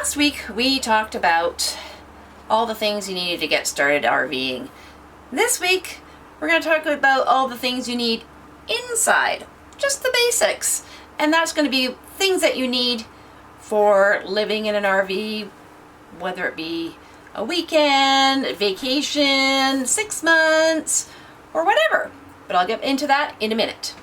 Last week we talked about all the things you needed to get started RVing. This week we're going to talk about all the things you need inside, just the basics. And that's going to be things that you need for living in an RV, whether it be a weekend, a vacation, 6 months, or whatever. But I'll get into that in a minute.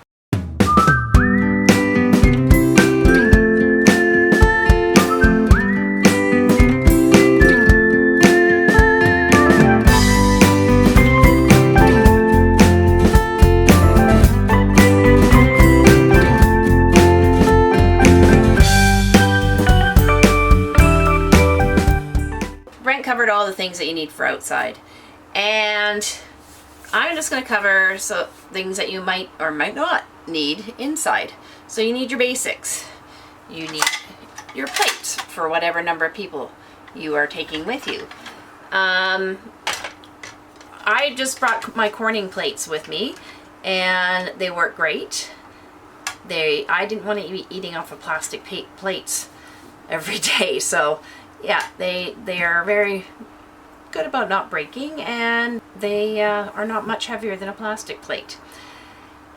Brent covered all the things that you need for outside, and I'm just going to cover some things that you might or might not need inside. So you need your basics. You need your plates for whatever number of people you are taking with you. I just brought my Corning plates with me, and they work great. I didn't want to be eating off of plastic plates every day, so yeah, they are very good about not breaking, and they are not much heavier than a plastic plate.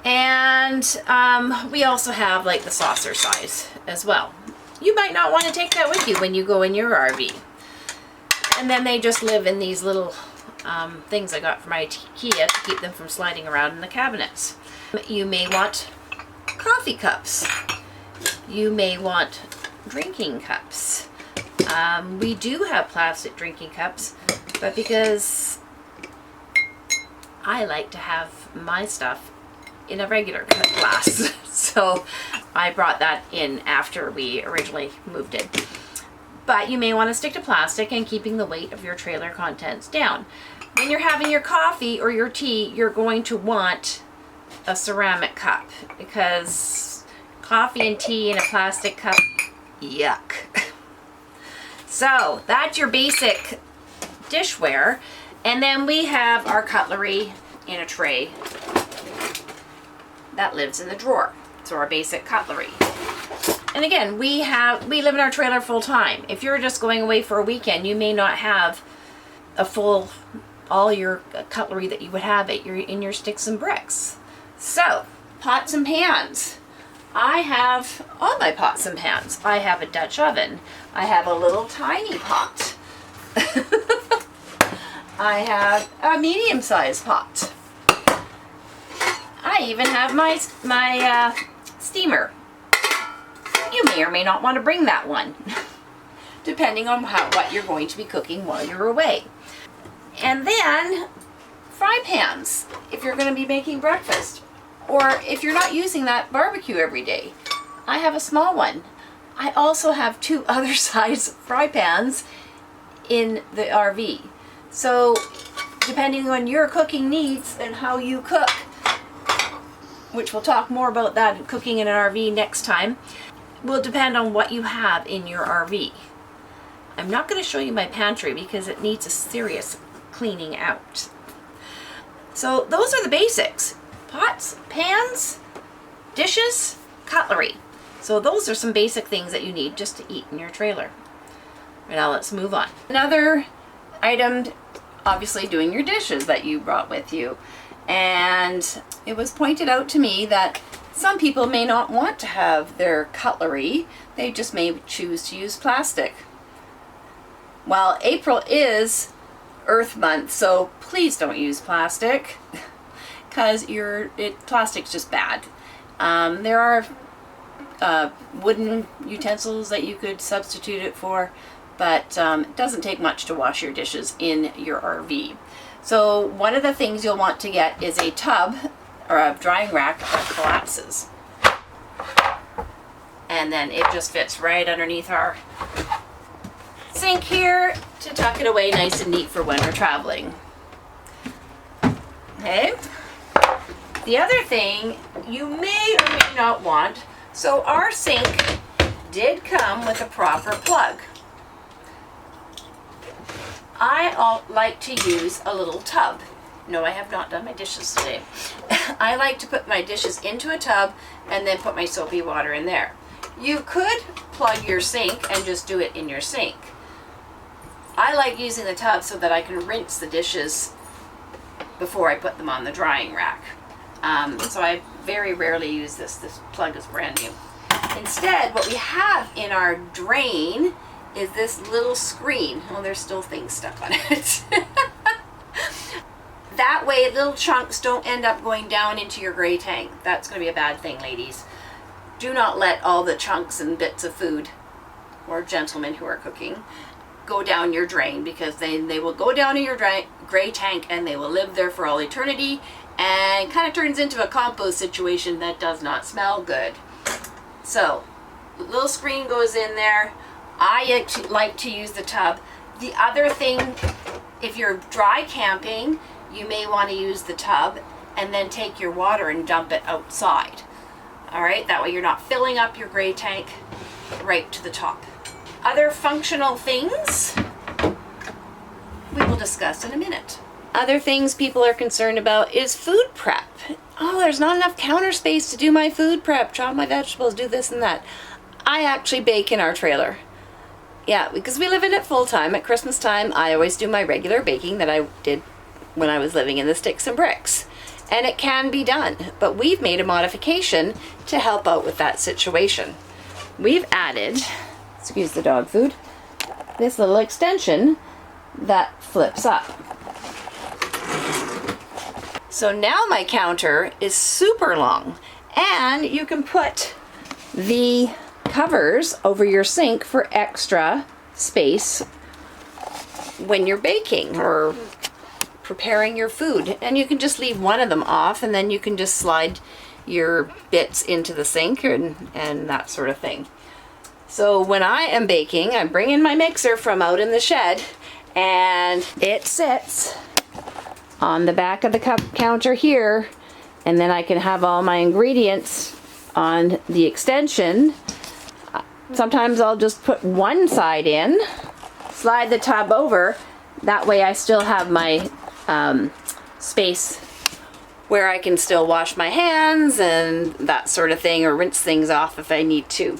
And we also have like the saucer size as well. You might not want to take that with you when you go in your RV. And then they just live in these little things I got from IKEA to keep them from sliding around in the cabinets. You may want coffee cups. You may want drinking cups. We do have plastic drinking cups, but because I like to have my stuff in a regular glass, so I brought that in after we originally moved in. But you may want to stick to plastic and keeping the weight of your trailer contents down. When you're having your coffee or your tea, you're going to want a ceramic cup, because coffee and tea in a plastic cup, yuck. So that's your basic dishware. And then we have our cutlery in a tray that lives in the drawer. So our basic cutlery. And again, we live in our trailer full time. If you're just going away for a weekend, you may not have all your cutlery that you would have in your sticks and bricks. So, pots and pans. I have all my pots and pans. I have a Dutch oven. I have a little tiny pot. I have a medium-sized pot. I even have my steamer. You may or may not want to bring that one, depending on what you're going to be cooking while you're away. And then fry pans, if you're going to be making breakfast. Or if you're not using that barbecue every day. I have a small one. I also have 2 other size fry pans in the RV. So depending on your cooking needs and how you cook, which we'll talk more about that cooking in an RV next time, will depend on what you have in your RV. I'm not going to show you my pantry because it needs a serious cleaning out. So those are the basics. Pots, pans, dishes, cutlery. So those are some basic things that you need just to eat in your trailer. Now let's move on. Another item, obviously doing your dishes that you brought with you. And it was pointed out to me that some people may not want to have their cutlery. They just may choose to use plastic. Well, April is Earth Month, so please don't use plastic. Because plastic's just bad. There are wooden utensils that you could substitute it for, but it doesn't take much to wash your dishes in your RV. So one of the things you'll want to get is a tub or a drying rack that collapses. And then it just fits right underneath our sink here to tuck it away nice and neat for when we're traveling. Okay. The other thing you may or may not want, so our sink did come with a proper plug. I like to use a little tub. No, I have not done my dishes today. I like to put my dishes into a tub and then put my soapy water in there. You could plug your sink and just do it in your sink. I like using the tub so that I can rinse the dishes before I put them on the drying rack. So I very rarely use this. This plug is brand new. Instead, what we have in our drain is this little screen. Oh, there's still things stuck on it. That way little chunks don't end up going down into your gray tank. That's going to be a bad thing, ladies. Do not let all the chunks and bits of food, or gentlemen who are cooking, go down your drain, because they will go down in your gray tank and they will live there for all eternity, and kind of turns into a compost situation that does not smell good. So, the little screen goes in there. I like to use the tub. The other thing, if you're dry camping, you may want to use the tub and then take your water and dump it outside. All right, that way you're not filling up your gray tank right to the top. Other functional things we will discuss in a minute. Other things people are concerned about is food prep. Oh, there's not enough counter space to do my food prep, chop my vegetables, do this and that. I actually bake in our trailer. Yeah, because we live in it full time. At Christmas time, I always do my regular baking that I did when I was living in the sticks and bricks. And it can be done, but we've made a modification to help out with that situation. We've added, excuse the dog food, this little extension that flips up. So now my counter is super long, and you can put the covers over your sink for extra space when you're baking or preparing your food. And you can just leave one of them off, and then you can just slide your bits into the sink and that sort of thing. So when I am baking, I bring in my mixer from out in the shed, and it sits on the back of the counter here, and then I can have all my ingredients on the extension. Sometimes I'll just put one side in, slide the tub over, that way I still have my space where I can still wash my hands and that sort of thing, or rinse things off if I need to.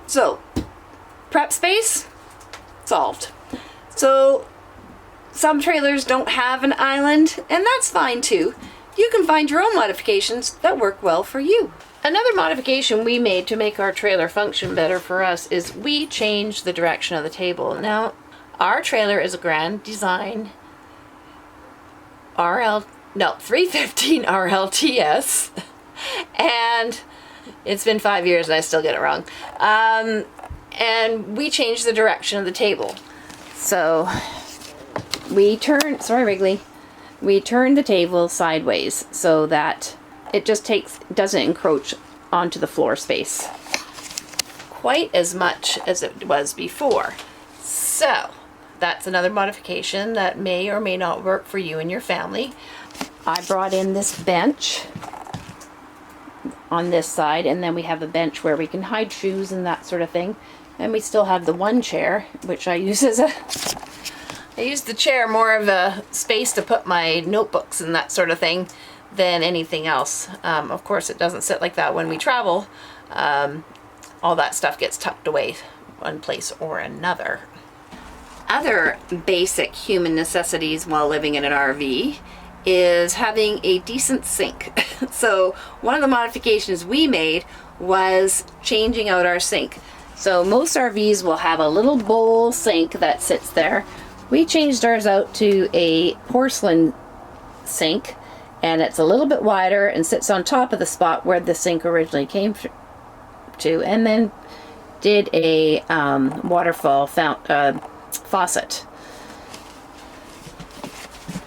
So, prep space, solved. So, some trailers don't have an island, and that's fine too. You can find your own modifications that work well for you. Another modification we made to make our trailer function better for us is we changed the direction of the table. Now, our trailer is a Grand Design 315 RLTS, and it's been 5 years and I still get it wrong. And we changed the direction of the table. So we turned, sorry Wrigley, we turned the table sideways so that it just doesn't encroach onto the floor space quite as much as it was before. So that's another modification that may or may not work for you and your family. I brought in this bench on this side, and then we have a bench where we can hide shoes and that sort of thing. And we still have the one chair, which I use as I use the chair more of a space to put my notebooks and that sort of thing than anything else. Of course, it doesn't sit like that when we travel. All that stuff gets tucked away one place or another. Other basic human necessities while living in an RV is having a decent sink. So one of the modifications we made was changing out our sink. So most RVs will have a little bowl sink that sits there. We changed ours out to a porcelain sink, and it's a little bit wider and sits on top of the spot where the sink originally came to, and then did a waterfall faucet.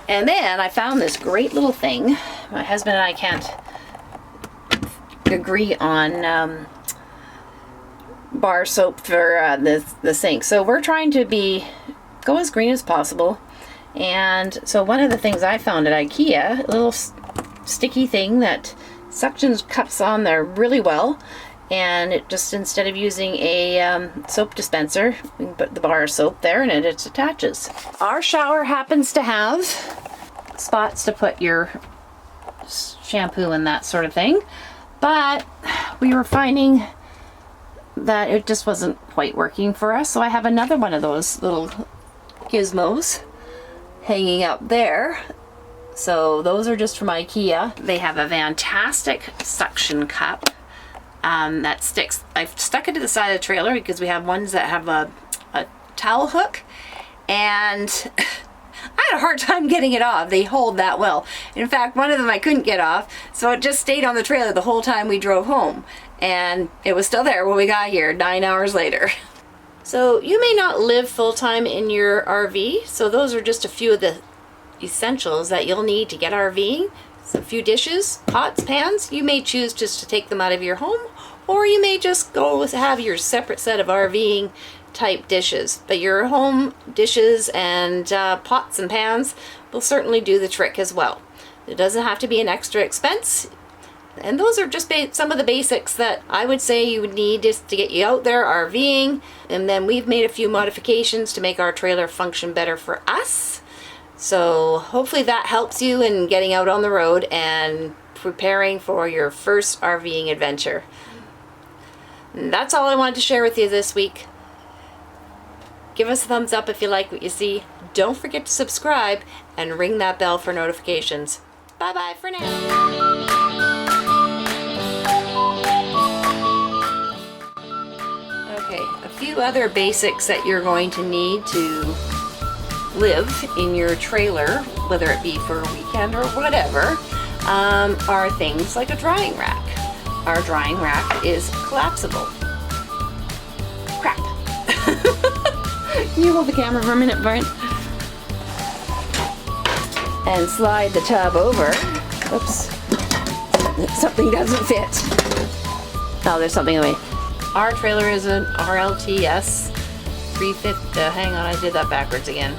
And then I found this great little thing. My husband and I can't agree on bar soap for the sink, so we're trying to go as green as possible. And so one of the things I found at IKEA, a little sticky thing that suctions cups on there really well, and it just, instead of using a soap dispenser, we can put the bar of soap there and it attaches. Our shower happens to have spots to put your shampoo and that sort of thing, but we were finding that it just wasn't quite working for us. So I have another one of those little gizmos hanging up there. So those are just from IKEA. They have a fantastic suction cup that sticks. I've stuck it to the side of the trailer because we have ones that have a towel hook, and I had a hard time getting it off. They hold that well. In fact, one of them I couldn't get off, so it just stayed on the trailer the whole time we drove home. And it was still there when we got here 9 hours later. So you may not live full-time in your RV, so those are just a few of the essentials that you'll need to get RVing. So a few dishes, pots, pans. You may choose just to take them out of your home, or you may just go have your separate set of RVing type dishes. But your home dishes and pots and pans will certainly do the trick as well. It doesn't have to be an extra expense. And those are just some of the basics that I would say you would need just to get you out there RVing. And then we've made a few modifications to make our trailer function better for us. So hopefully that helps you in getting out on the road and preparing for your first RVing adventure. And that's all I wanted to share with you this week. Give us a thumbs up if you like what you see. Don't forget to subscribe and ring that bell for notifications. Bye bye for now. Okay, a few other basics that you're going to need to live in your trailer, whether it be for a weekend or whatever, are things like a drying rack. Our drying rack is collapsible. Crap. Can you hold the camera for a minute, Brent? And slide the tub over. Oops. Something doesn't fit. Oh, there's something in the way. Our trailer is an RLTS 350. Hang on, I did that backwards again.